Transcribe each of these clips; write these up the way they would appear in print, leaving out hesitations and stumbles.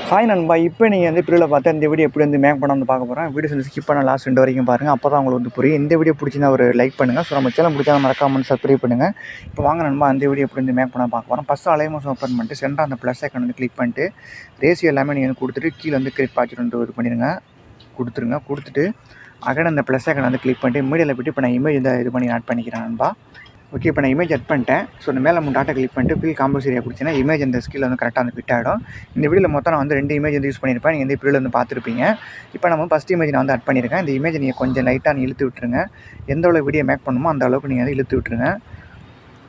Hi நண்பா, இப்போ நீங்கள் வந்து பிரிவில் பார்த்தா இந்த வீடியோ எப்படி வந்து மேக் பண்ண வந்து பார்க்க போகிறோம். வீடியோஸ் வந்து ஸ்கிப் பண்ண லாஸ்ட் 2 வரைக்கும் பாருங்கள். அப்போ தான் உங்களுக்கு வந்து புரியும். இந்த வீடியோ பிடிச்சிருந்தா ஒரு லைக் பண்ணுங்கள். ஸோ நம்ம சேனல் பிடிச்சா மறக்காம சப்ஸ்கிரைப் பண்ணுங்கள். இப்போ வாங்க நண்பா, அந்த வீடியோ எப்படி வந்து மேக் பண்ண பார்க்க போகிறோம். ஃபஸ்ட்டு அலைமோஸ் ஓப்பன் பண்ணிட்டு சென்டர் அந்த ப்ளஸ் ஐக்கன் வந்து கிளிக் பண்ணிட்டு ரேஷியோ எல்லாமே நீங்கள் வந்து கொடுத்துட்டு கீழே வந்து கிளிக் பாய்ச்சிட்டு வந்து இது பண்ணிடுங்க, கொடுத்துட்டு அகைன் அந்த ப்ளஸ் ஐக்கன் வந்து கிளிக் பண்ணிட்டு மீடியாவில் போய்ட்டு இப்போ நான் இமேஜ் இது பண்ணி ஆட் பண்ணிக்கிறேன் நண்பா. ஓகே, இப்போ நான் இமேஜ் ஆட் பண்ணிட்டேன். ஸோ இந்த மேலே 3 டாட்டா கிளிக் பண்ணிட்டு ஃபில் காம்போஸ் ஏரியா கொடுத்தீங்கன்னா இமேஜ் அந்த ஸ்கில் வந்து கரெக்டாக வந்து ஃபிட் ஆகிடும். இந்த வீடியோவில் மொத்தம் நான் வந்து 2 இமேஜ் வந்து யூஸ் பண்ணியிருப்பேன். நீங்கள் இந்த வீடியோவில் வந்து பார்த்துருப்பீங்க. இப்போ நம்ம ஃபஸ்ட் இமேஜ் நான் வந்து ஆட் பண்ணியிருக்கேன். இந்த இமேஜ் நீங்கள் கொஞ்சம் லைட்டாக இழுத்து விட்டுருங்க. எந்த அளவுக்கு வீடியோ மேக் பண்ணுமோ அந்த அளவுக்கு நீங்கள் வந்து இழுத்து விட்டுருங்க.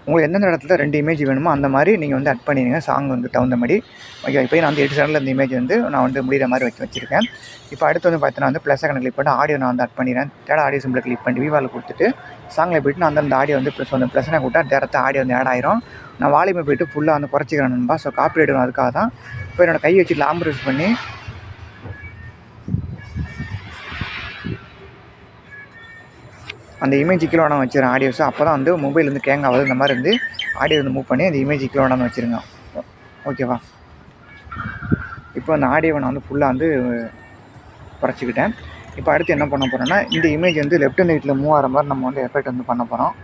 உங்களுக்கு எந்தெந்த இடத்துல 2 இமேஜ் வேணுமோ அந்த மாதிரி நீங்கள் வந்து ஆட் பண்ணிடுங்க, சாங் வந்து தகுந்த மாதிரி. ஓகே, இப்போ நான் வந்து 8 செகண்டில் இந்த இமேஜ் வந்து நான் வந்து முடிகிற மாதிரி வச்சுருக்கேன். இப்போ அடுத்து வந்து பார்த்தீங்கன்னா வந்து ப்ளஸ் ஐக்கனை கிளிக் பண்ணிட்டு ஆடியோ நான் வந்து ஆட் பண்ணிடுறேன். தேட ஆடியோ சிம்பிளை கிளிக் பண்ணி விவாவில் கொடுத்துட்டு சாங்கில் போய்ட்டு நான் அந்த ஆடியோ வந்து ப்ளஸ் வந்து ப்ளஸ்னை கூட்டா டேரெக்டாக ஆடியோ வந்து ஆட் ஆயிரும். நான் வால்யூமை போய்ட்டு ஃபுல்லாக வந்து குறைச்சிக்கிறேன் நண்பா. ஸோ காப்பி ரைட் அதுக்காக தான். இப்போ என்னோடய கை வச்சு லாம்பு யூஸ் பண்ணி அந்த இமேஜ் கீழே நான் வச்சுருக்கேன் ஆடியோஸை. அப்போ தான் வந்து மொபைல் வந்து கேங் ஆகுது. இந்த மாதிரி வந்து ஆடியோ வந்து மூவ் பண்ணி அந்த இமேஜ் கீழே நான் வச்சுருங்க. ஓகேவா? இப்போ அந்த ஆடியோவை நான் வந்து ஃபுல்லாக வந்து குறைச்சிக்கிட்டேன். இப்போ அடுத்து என்ன பண்ண போகிறோன்னா இந்த இமேஜ் வந்து லெஃப்ட் அண்ட் ரைட்டில் மூவ் ஆகிற மாதிரி நம்ம வந்து எஃபெக்ட் வந்து பண்ண போகிறோம்.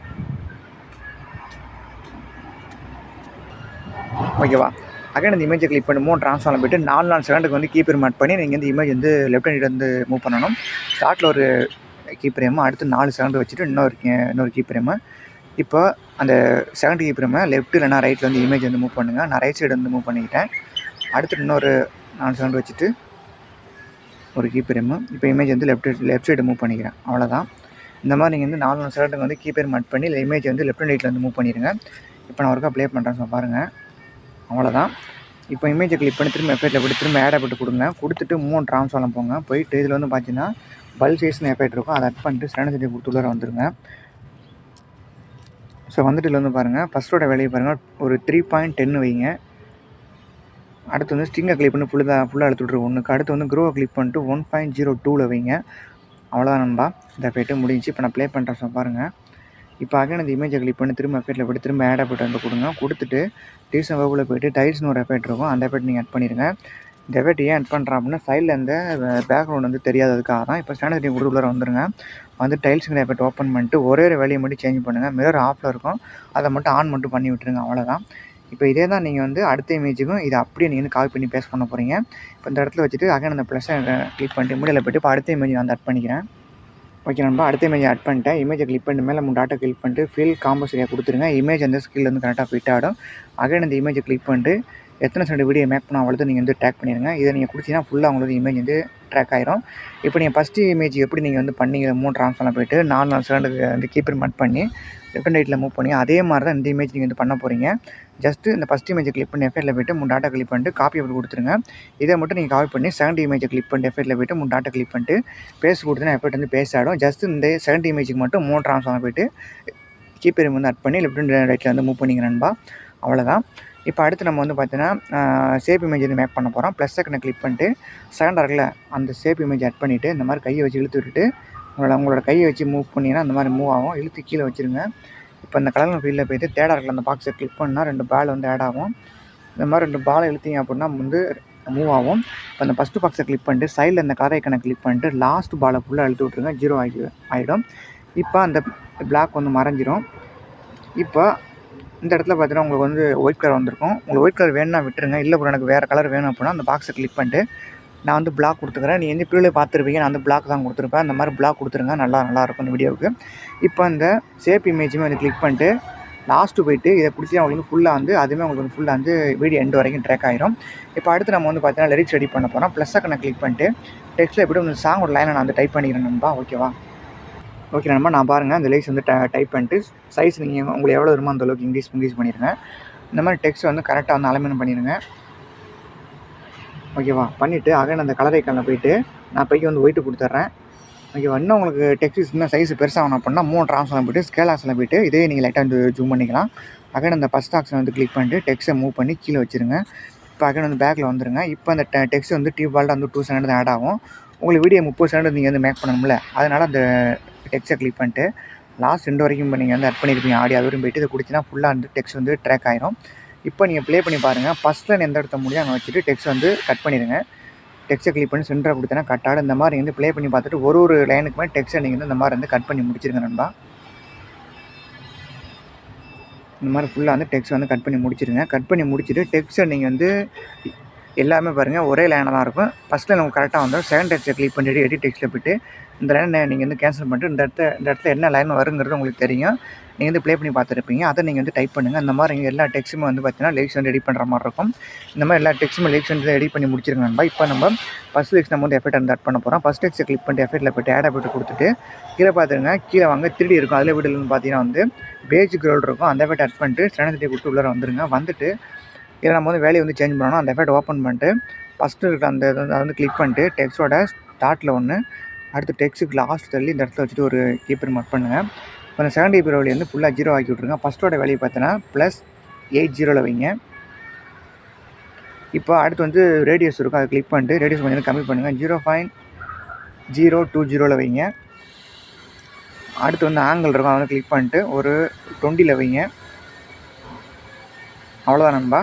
ஓகேவா? அகைன் இந்த இமேஜை கிளிக் பண்ணி 3 ட்ரான்ஸ்ஃபார்ம் போய்ட்டு 4 செகண்டுக்கு வந்து கீப்பர் மாட் பண்ணி நீங்கள் இந்த இமேஜ் வந்து லெஃப்ட் அண்ட் ரைட் வந்து மூவ் பண்ணணும். ஸ்டார்ட்டில் ஒரு கீப்ரேமு, அடுத்து 4 செகண்ட் வச்சுட்டு இன்னொரு கீப்ரேமு. இப்போ அந்த செகண்ட் கீப்ரேமை லெஃப்ட் இல்லைனா ரைட்டில் வந்து இமேஜ் வந்து மூவ் பண்ணுங்கள். நான் ரைட் சைடு வந்து மூவ் பண்ணிக்கிட்டேன். அடுத்து இன்னொரு 4 செகண்ட் வச்சுட்டு ஒரு கீப்ரேமு. இப்போ இமேஜ் வந்து லெஃப்ட் சைடு மூவ் பண்ணிக்கிறேன். அவ்வளோதான். இந்த மாதிரி நீங்கள் வந்து 4 செகண்டுக்கு வந்து கீப்பர் மாட் பண்ணி இமேஜ் வந்து லெஃப்ட் அண்ட் ரைட்டில் வந்து மூவ் பண்ணிடுங்க. இப்போ நான் ஒருக்கா ப்ளே பண்ணுறேன். ஸோ பாருங்கள், அவ்வளோதான். இப்போ இமேஜை கிளிக் பண்ணி திரும்ப எஃபெக்ட்டில் போய்ட்டு திரும்ப ஆட் போட்டு கொடுங்க. கொடுத்துட்டு 3 ட்ரான்ஸ்ஃபார்ம் போங்க. போயிட்டு இதில் வந்து பார்த்தீங்கன்னா பல் சைஸ்னு எஃபெக்ட் இருக்கும், அதை அட் பண்ணிட்டு ஸ்டாண்டர்ட் செட்டிங் கொடுத்து உள்ளே வந்துருங்க. ஸோ வந்துட்டு இதில் வந்து பாருங்கள், ஃபஸ்ட்டோட வேலையை பாருங்கள், ஒரு 3.10 வைங்க. அடுத்து வந்து ஸ்ட்ரிங்கை கிளிக் பண்ணி ஃபுல்லாக எடுத்து விட்ரு ஒன்றுக்கு. அடுத்து வந்து க்ரோவை கிளிக் பண்ணிட்டு 1.02 வைங்க. அவ்வளோதான் நண்பா, இந்த எஃபெக்ட்டு முடிஞ்சு. இப்போ நான் ப்ளே பண்ணுறேன். ஸோ பாருங்கள், இப்போ அகைன் அந்த இமேஜை கிளிக் பண்ணி திரும்ப எஃபெக்ட்டில் போய்ட்டு திரும்ப ஆட் போட்டு வந்து கொடுங்க. கொடுத்துட்டு டீசன் வெப்பில் போய்ட்டு டைல்ஸ்னு ஒரு எஃபெக்ட் இருக்கும், அந்த எஃபெக்ட் நீங்கள் ஆட் பண்ணிடுங்க. இந்த எஃபெக்ட் ஏன் ஆட் பண்ணுறேன் அப்படின்னா சைடில் இந்த பேக்ரவுண்ட் வந்து தெரியாததுக்காக தான். இப்போ ஸ்டாண்டர்ட் செட்டிங் கொடுத்து உள்ளே வந்துருங்க. வந்து டைல்ஸுங்கிற எஃபெக்ட் ஓப்பன் பண்ணிட்டு ஒரே ஒரு வேலையை மட்டும் சேஞ்ச் பண்ணுங்கள். மிரர் ஆஃபில் இருக்கும், அதை மட்டும் ஆன் மட்டும் பண்ணி விட்டுருங்க. அவ்வளோதான். இப்போ இதே தான் நீங்கள் வந்து அடுத்த இமேஜுக்கும் இதை அப்படியே நீங்கள் வந்து காப்பி பண்ணி பேஸ்ட் பண்ண போகிறீங்க. இப்போ இந்த இடத்துல வச்சுட்டு அகைன் அந்த ப்ளஸ்ஸை கிளிக் பண்ணிட்டு முடியல போய்ட்டு இப்போ அடுத்த இமேஜ் நான் வந்து ஆட் பண்ணிக்கிறேன். ஓகே நண்பா, அடுத்த இமேஜ் ஆட் பண்ணிட்டேன். இமேஜை கிளிக் பண்ணிட்டு மேலே 3 டாட்டா கிளிக் பண்ணிட்டு ஃபில் காம்போஸ் ஏரியா கொடுத்துருங்க. இமேஜ் அந்த ஸ்கில் வந்து கரெக்டாக ஃபிட் ஆகிடும். அகைன் இந்த இமேஜை கிளிக் பண்ணிட்டு எத்தனை செகண்ட் வீடியோ மேக் பண்ண அவ்வளோ நீங்கள் வந்து ட்ராக் பண்ணிடுங்க. இதை நீங்கள் கொடுத்தீங்கன்னா ஃபுல்லாக உங்களுக்கு இமேஜ் வந்து ட்ராக் ஆயிரும். இப்போ நீங்கள் ஃபஸ்ட்டு இமேஜ் எப்படி நீங்கள் வந்து பண்ணீங்க 3 ட்ரான்ஸ்ஃபார்ம் போய்ட்டு 4 செகண்டுக்கு வந்து கீப்பர் மாட் பண்ணி லெஃப்ட் அண்ட் ரைட்டில் மூவ் பண்ணி அதே மாதிரி தான் இந்த இமேஜ் நீங்கள் வந்து பண்ண போகிறீங்க. ஜஸ்ட்டு இந்த ஃபஸ்ட் இமேஜை கிளிக் பண்ணி எஃபெக்ட்டில் போய்ட்டு 3 டாட்டா கிளிக் பண்ணிட்டு காப்பி அப்படி கொடுத்துருங்க. இதை மட்டும் நீங்கள் காப்பி பண்ணி செகண்ட் இமேஜை கிளிக் பண்ணிட்டு எஃபெக்ட்டில் போய்ட்டு 3 டாட்டா கிளிக் பண்ணிட்டு பேஸ்ட் கொடுத்தீங்கன்னா எஃபெக்ட் வந்து பேஸ்ட் ஆகிடும். ஜஸ்ட் இந்த செகண்ட் இமேஜுக்கு மட்டும் 3 ட்ரான்ஸ்ஃபார்ம் போய்ட்டு கீப்பர் வந்து ஆட் பண்ணி லெஃப்ட் அண்ட் ரைட்டில் வந்து மூவ் பண்ணிங்க நண்பா. அவ்வளோதான். இப்போ அடுத்து நம்ம வந்து பார்த்தீங்கன்னா ஷேப் இமேஜ் வந்து மேக் பண்ண போகிறோம். ப்ளஸ் ஐக்கனை கிளிக் பண்ணிட்டு செகண்டாக இருக்குல்ல அந்த ஷேப் இமேஜ் ஆட் பண்ணிவிட்டு இந்த மாதிரி கையை வச்சு இழுத்து விட்டுட்டு உங்களோட கையை வச்சு மூவ் பண்ணிங்கன்னா அந்த மாதிரி மூவ் ஆகும். இழுத்து கீழே வச்சுருங்க. இப்போ இந்த கலர் ஃபீல்டில் போய்ட்டு தேடாக இருக்குல்ல அந்த பாக்ஸை கிளிக் பண்ணால் 2 பால் வந்து ஆட் ஆகும். இந்த மாதிரி 2 பாலை இழுத்தீங்க அப்படின்னா வந்து மூவ் ஆகும். இப்போ அந்த ஃபஸ்ட்டு பாக்ஸை கிளிக் பண்ணிட்டு சைடில் இந்த கலர் ஐக்கனை கிளிக் பண்ணிட்டு லாஸ்ட் பாலை ஃபுல்லாக இழுத்து விட்ருங்க. 0 ஆகிடும். இப்போ அந்த பிளாக் வந்து மறைஞ்சிரும். இப்போ இந்த இடத்துல பார்த்தீங்கன்னா உங்களுக்கு வந்து ஒயிட் கலர் வந்திருக்கும். உங்களுக்கு ஒயிட் கலர் வேணும்னா விட்டுருங்க. இல்லை ப்ரோ எனக்கு வேறு கலர் வேணும் அப்படின்னா அந்த பாக்ஸை கிளிக் பண்ணிட்டு நான் வந்து பிளாக் கொடுத்துக்கிறேன். நீங்கள் வந்து கீழே பார்த்துருப்பீங்க, நான் வந்து பிளாக் தான் கொடுத்துருப்பேன். அந்த மாதிரி பிளாக் கொடுத்துருங்க, நல்லாயிருக்கும் இந்த வீடியோவுக்கு. இப்போ இந்த ஷேப் இமேஜுமே வந்து கிளிக் பண்ணிட்டு லாஸ்ட்டு போய்ட்டு இதை பிடிச்சி அவங்களுக்கு ஃபுல்லாக வந்து அதுவுமே உங்களுக்கு வந்து ஃபுல்லாக வந்து வீடியோ எண்டு வரைக்கும் ட்ராக் ஆயிரும். இப்போ அடுத்து நம்ம வந்து பார்த்தீங்கன்னா லிரிக்ஸ் ரெடி பண்ண போகிறோம். ப்ளஸ் ஐக்கனை கிளிக் பண்ணிட்டு டெக்ஸ்ட்டில் எப்படி வந்து சாங் ஒரு லைனை நான் வந்து டைப் பண்ணிக்கிறேன் நண்பா. ஓகேவா? ஓகே நண்பா, நான் பாருங்கள் அந்த லிரிக்ஸ் வந்து டைப் பண்ணிட்டு சைஸ் நீங்கள் உங்களுக்கு எவ்வளோ வருமோ அந்த அளவுக்கு இன்க்ரீஸ் பண்ணிடுங்க. இந்த மாதிரி டெக்ஸ்ட் வந்து கரெக்டாக வந்து அலைன்மென்ட் பண்ணிடுங்க. ஓகேவா? பண்ணிவிட்டு அகைன் அந்த கலர் ஐக்கானில் போய்ட்டு நான் பைக்கு வந்து ஒயிட்டு கொடுத்துட்றேன். ஓகேவா? இன்னும் உங்களுக்கு டெக்ஸ்ட் இன்னும் சைஸ் பெருசாகணும் அப்படின்னா 3 ட்ரான்ஸ்ஃபார்ம் போய்ட்டு ஸ்கேல் ஆப்ஷனில் போய்ட்டு இதே நீங்கள் லைட்டாக வந்து ஜூம் பண்ணிக்கலாம். அகைன் அந்த ஃபஸ்ட் ஆப்ஷன் வந்து கிளிக் பண்ணிட்டு டெக்ஸ்ட்டை மூவ் பண்ணி கீழே வச்சுருங்க. இப்போ அகைன் வந்து பேக்கில் வந்துருங்க. இப்போ அந்த டெக்ஸ்ட் வந்து டியூபால்ட் வந்து 2 செகண்ட் தான் ஆட் ஆகும். உங்களுக்கு வீடியோ 30 செகண்ட் நீங்கள் வந்து மேக் பண்ணணும்ல, அதனால் அந்த டெக்ஸ்ட்டை கிளிக் பண்ணிட்டு லாஸ்ட் 2 வரைக்கும் நீங்கள் வந்து ஆட் பண்ணியிருப்பீங்க ஆடியோ, அது வரைக்கும் போய்ட்டு இதை கொடுத்தீங்கன்னா ஃபுல்லாக வந்து டெக்ஸ்ட் வந்து ட்ராக் ஆயிரும். இப்போ நீங்கள் ப்ளே பண்ணி பாருங்கள். ஃபஸ்ட்டில் எந்த இடத்த முடியும் அங்கே வச்சுட்டு டெக்ஸ்ட் வந்து கட் பண்ணிடுங்க. டெக்ஸ்ட்டை கிளிக் பண்ணி சென்டராக கொடுத்தனா கட் ஆகிடும். இந்த மாதிரி வந்து ப்ளே பண்ணி பார்த்துட்டு ஒரு லைனுக்கு மேலே டெக்ஸ்ட்டை நீங்கள் வந்து இந்த மாதிரி வந்து கட் பண்ணி முடிச்சிருங்க நண்பா. இந்த மாதிரி ஃபுல்லாக வந்து டெக்ஸ்ட் வந்து கட் பண்ணி முடிச்சிருங்க. கட் பண்ணி முடிச்சுட்டு டெக்ஸ்ட்டை நீங்கள் வந்து எல்லாமே பாருங்கள் ஒரே லைனாக தான் இருக்கும். ஃபஸ்ட்டில் நமக்கு கரெக்டாக வந்துடும். செகண்ட் டெக்ஸ்ட்டை கிளிக் பண்ணிவிட்டு எடிட் டெக்ஸ்ட்டில் போய்ட்டு இந்த லைனை நீங்கள் வந்து கேன்சல் பண்ணிட்டு இந்த இடத்துல என்ன லைன் வருங்கிறது உங்களுக்கு தெரியும். நீங்கள் வந்து ப்ளே பண்ணி பார்த்துருப்பீங்க. அதை நீங்கள் வந்து டைப் பண்ணுங்கள். இந்த மாதிரி எல்லா டெக்ஸ்ட்டுமே வந்து பார்த்தீங்கன்னா லிரிக்ஸ் வந்து எடிட் பண்ணுற மாதிரி இருக்கும். இந்த மாதிரி எல்லா டெக்ஸ்ட்டுமே லிரிக்ஸ் வந்து எடிட் பண்ணி முடிச்சிருங்க நண்பா. இப்போ நம்ம ஃபஸ்ட் லிரிக்ஸ் நம்ம வந்து எஃபெக்ட் வந்து ஆட் பண்ண போகிறோம். ஃபஸ்ட் டெக்ஸ்ட்டை கிளிக் பண்ணிட்டு எஃபெக்ட்டில் போய்ட்டு ஆட் போய்ட்டு கொடுத்துட்டு கீழே பார்த்துருங்க. கீழே வாங்க 3D இருக்கும். அதில் வீட்டில் வந்து பார்த்தீங்கன்னா வந்து பேஜ் க்ரோல் இருக்கும். அந்த எஃபெக்ட் ஆட் பண்ணிட்டு ஸ்டாண்டர்ட் கொடுத்து உள்ளே வந்துருங்க. வந்துட்டு இதில் நம்ம வந்து வேலையை வந்து சேஞ்ச் பண்ணணும். அந்த எஃபெக்ட் ஓப்பன் பண்ணிட்டு ஃபஸ்ட்டு இருக்கிற அந்த அதை வந்து கிளிக் பண்ணிட்டு டெக்ஸ்ட்டோட ஸ்டார்ட்டில் ஒன்று, அடுத்து டெக்ஸ்ட்டுக்கு லாஸ்ட் தள்ளி இந்த இடத்துல வச்சுட்டு ஒரு கீப்பர் மார்க் பண்ணுங்கள். இப்போ அந்த செகண்ட் கீப்பர் வேலையை வந்து ஃபுல்லாக 0 ஆக்கி விட்ருங்க. ஃபஸ்ட்டோட வேலையை பார்த்தீங்கன்னா +80 வைங்க. இப்போ அடுத்து வந்து ரேடியஸ் இருக்கும். அதை கிளிக் பண்ணிட்டு ரேடியஸ் கொஞ்சம் கம்மி பண்ணுங்கள். 0.020 வைங்க. அடுத்து வந்து ஆங்கிள் இருக்கும். அதை வந்து கிளிக் பண்ணிட்டு ஒரு 20 வைங்க. அவ்வளோதான் நண்பா.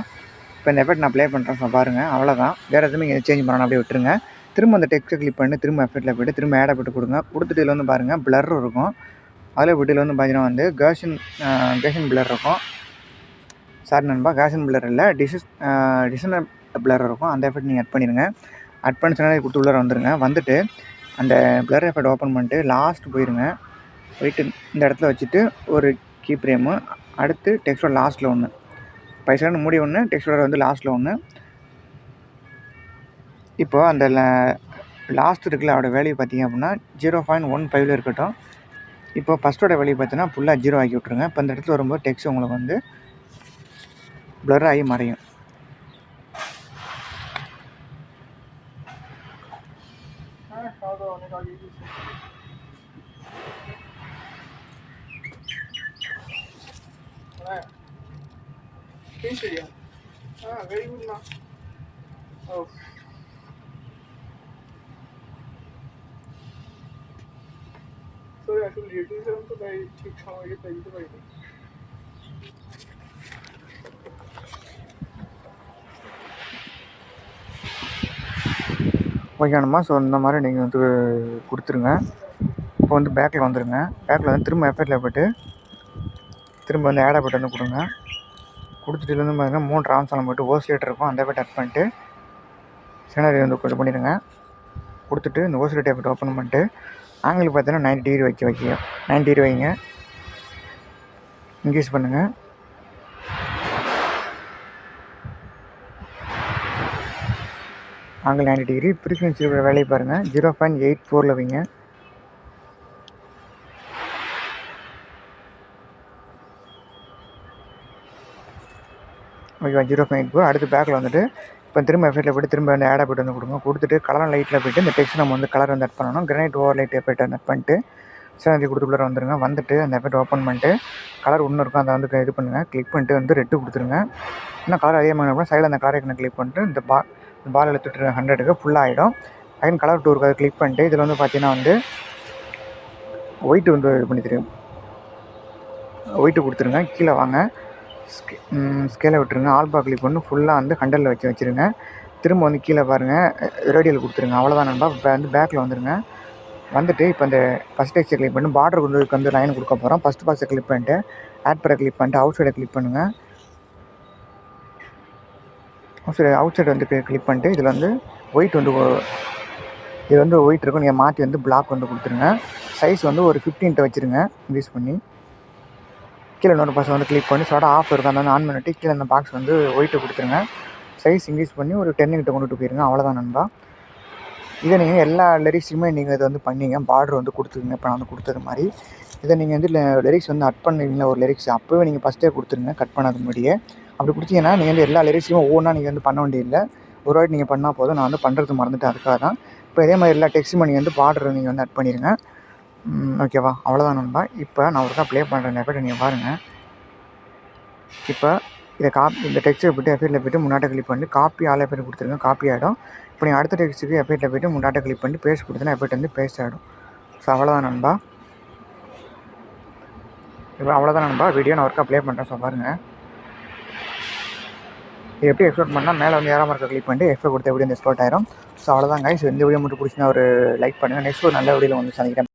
இப்போ இந்த எஃபெக்ட் நான் ப்ளே பண்ணுறேன் பாருங்கள். அவ்வளோதான். வேறு எதுவுமே நீங்கள் சேஞ்ச் பண்ணணும், அப்படியே விட்டுருங்க. திரும்ப அந்த டெக்ஸ்ட்டை கிளிக் பண்ணி திரும்ப எஃபெக்ட்டில் போய்ட்டு திரும்ப ஆட் போட்டு கொடுங்க. கொடுத்துட்டு இதில் வந்து பாருங்கள் பிளர் இருக்கும். அதில் வீட்டில் வந்து பார்த்தீங்கன்னா வந்து கேஷன் பிளர் இருக்கும். சாரி நண்பா, கேஷன் பிளர் இல்லை, டிசைனர் பிளர் இருக்கும். அந்த எஃபெக்ட் நீங்கள் ஆட் பண்ணிடுங்க. ஆட் பண்ணி சொன்னால் கொடுத்து உள்ளே வந்துடுங்க. வந்துட்டு அந்த பிளர் எஃபெக்ட் ஓப்பன் பண்ணிட்டு லாஸ்ட் போயிடுங்க. போயிட்டு இந்த இடத்துல வச்சுட்டு ஒரு கீ ஃப்ரேமு, அடுத்து டெக்ஸ்ட்டோட லாஸ்ட்டில் ஒன்று, 5 செகண்ட் மூடி ஒன்று, டெக்ஸ்ட்டோட வந்து லாஸ்ட்டில் ஒன்று. இப்போ அந்த லாஸ்ட் இருக்குல்ல, அதோட வேல்யூ பார்த்தீங்க அப்படின்னா 0.15 இருக்கட்டும். இப்போ ஃபஸ்ட்டோட வேல்யூ பார்த்தீங்கன்னா ஃபுல்லாக 0 ஆக்கி விட்ருங்க. இப்போ இந்த இடத்துல வரும்போது டெக்ஸ்ட் உங்களுக்கு வந்து ப்ளர் ஆகி மறையும். வெரி குட்ண்ணா. ஓ আসলে রেডিউসার তো তাই ঠিক সময়ে তাই দিতে পারিনি। ஓகேண்ணா. ஸோ இந்த மாதிரி நீங்கள் வந்து கொடுத்துருங்க. இப்போ வந்து பேக்கில் வந்துடுங்க. பேக்கில் வந்து திரும்ப எஃபெக்ட்டில் போய்ட்டு திரும்ப வந்து ஆட் போய்ட்டு வந்து கொடுங்க. கொடுத்துட்டு வந்து பார்த்தீங்கன்னா 3 ட்ரான்ஸ்ஃபார்ம் போய்ட்டு ஓசிலேட்டர் இருக்கும். அந்த எஃபெக்ட் ஆட் பண்ணிட்டு சினரி வந்து கொஞ்சம் பண்ணிடுங்க. கொடுத்துட்டு இந்த ஓசிலேட்டர் எஃபெக்ட் ஓப்பன் பண்ணிட்டு ஆங்கிள் பார்த்தீங்கன்னா 90 டிகிரி வைக்க 90 டிகிரி வைங்க. இன்க்ரீஸ் பண்ணுங்கள். Angle 90 degree. ஃப்ரீக்வன்சி வேலையை பாருங்கள் 0.84 வைங்க. ஓகேவா, 0.84. அடுத்து பேக்கில் வந்துட்டு இப்போ திரும்ப எஃபெக்ட்டில் போய்ட்டு திரும்ப வந்து ஆட் போய்ட்டு வந்து கொடுங்க. கொடுத்துட்டு கலர் லைட்டில் போய்ட்டு இந்த டெக்ஸ்ட் நம்ம வந்து கலர் வந்து ஆட் பண்ணணும். Granite over light effect add பண்ணிட்டு சினரி கொடுத்துக்குள்ளே வந்துடுங்க. வந்துட்டு அந்த எஃபெக்ட் ஓப்பன் பண்ணிட்டு கலர் ஒன்று இருக்கும், அதை வந்து இது பண்ணுங்கள். கிளிக் பண்ணிட்டு வந்து ரெட்டு கொடுத்துருங்க. இன்னும் கலர் அதே மாதிரி சைடில் அந்த கலர் ஐக்கனை கிளிக் பண்ணிட்டு இந்த பால் எடுத்துட்டு 100க்கு ஃபுல்லாக ஆகிடும். அகைன் கலர் 2 இருக்குது, அதை கிளிக் பண்ணிட்டு இதில் வந்து பார்த்தீங்கன்னா வந்து ஒயிட்டு வந்து இது பண்ணி தெரியும், ஒயிட்டு கொடுத்துருங்க. கீழே வாங்க, ஸ்கேலை விட்டுருங்க. ஆல்பா கிளிக் பண்ணி ஃபுல்லாக வந்து 100ல் வச்சுருங்க. திரும்ப வந்து கீழே பாருங்கள் ரேடியல் கொடுத்துருங்க. அவ்வளோதான் நண்பா. இப்போ வந்து பேக்கில் வந்துடுங்க. வந்துட்டு இப்போ இந்த ஃபஸ்ட் டெக்ஸ்ட்டை கிளிக் பண்ணி பார்டருக்கு வந்து லைன் கொடுக்க போகிறோம். ஃபஸ்ட் பாக்ஸை கிளிக் பண்ணிட்டு ஆட் பரை கிளிக் பண்ணிட்டு அவுட் சைடை கிளிக் பண்ணுங்கள். அவுட் சைடு வந்து கிளிக் பண்ணிட்டு இதில் வந்து ஒயிட் வந்து இது வந்து ஒயிட் இருக்கும், நீங்கள் மாற்றி வந்து பிளாக் வந்து கொடுத்துருங்க. சைஸ் வந்து ஒரு 15 வச்சுருங்க இன்க்ரீஸ் பண்ணி. கீழே இன்னொரு பாக்ஸ் வந்து கிளிக் பண்ணி சோட ஆஃப் இருக்கும், அந்த வந்து ஆன் பண்ணிட்டு கீழே அந்த பாக்ஸ் வந்து ஒயிட்டு கொடுத்துருங்க. சைஸ் இன்க்ரீஸ் பண்ணி ஒரு 10 கிட்ட கொண்டுட்டு போயிருங்க. அவ்வளோதான் நண்பா. இதை நீங்கள் எல்லா லிரிக்ஸுமே நீங்கள் இதை வந்து பண்ணிங்க, பார்டர் வந்து கொடுத்துருங்க. இப்போ நான் வந்து கொடுத்தது மாதிரி இதை நீங்கள் வந்து லிரிக்ஸ் வந்து அட் பண்ணுவீங்களா, ஒரு லிரிக்ஸ் அப்போவே நீங்கள் ஃபஸ்ட்டே கொடுத்துருங்க கட் பண்ணாத முன்னாடியே. அப்படி கொடுத்தீங்கன்னா நீங்கள் வந்து எல்லா லிரிக்ஸையும் ஒவ்வொன்றா நீங்கள் வந்து பண்ண வேண்டியதில்லை, ஒரு வாட்டி நீங்கள் பண்ணால் போதும். நான் வந்து பண்ணுறது மறந்துட்டேன், அதுக்காக தான். இப்போ இதே மாதிரி எல்லா டெக்ஸ்ட்டுமே நீங்கள் வந்து பார்டர் நீங்கள் வந்து அட் பண்ணிடுங்க. ஓகேவா, அவ்வளோதான் நண்பா. இப்போ நான் ஒருக்கா ப்ளே பண்ணுறேன் எஃபெக்ட் நீங்கள் பாருங்கள். இப்போ இதை இந்த டெக்ஸ்ட்டை போய்ட்டு எஃபெக்ட்டில் போய்ட்டு முன்னாடி கிளிக் பண்ணி காப்பி ஆல் எஃபெக்ட் கொடுத்துருங்க, காப்பி ஆகிடும். இப்போ நீங்கள் அடுத்த டெக்ஸ்ட்டுக்கு எஃபெக்ட்டில் போய்ட்டு முன்னாடி கிளிக் பண்ணி பேஸ்ட் கொடுத்தீங்கன்னா எஃபெக்ட் வந்து பேஸ்ட் ஆகிடும். ஸோ அவ்வளோதான் நண்பா. இப்போ அவ்வளோதான் நண்பா. வீடியோ நான் ஒர்க்காக ப்ளே பண்ணுறேன். ஸோ பாருங்கள். இது எப்படி எக்ஸ்போர்ட் பண்ணால் மேலே வந்து ஏறாமல் இருக்க கிளிக் பண்ணிட்டு எக்ஸ்போர்ட் கொடுத்த வீடியோ இந்த எக்ஸ்போர்ட் ஆயிரும். ஸோ அவ்வளோதான் கைஸ். இந்த வீடியோ மட்டும் பிடிச்சினா ஒரு லைக் பண்ணுங்கள். நெக்ஸ்ட் ஒரு நல்ல வீடியோவில் வந்து சந்திக்கிறேன்.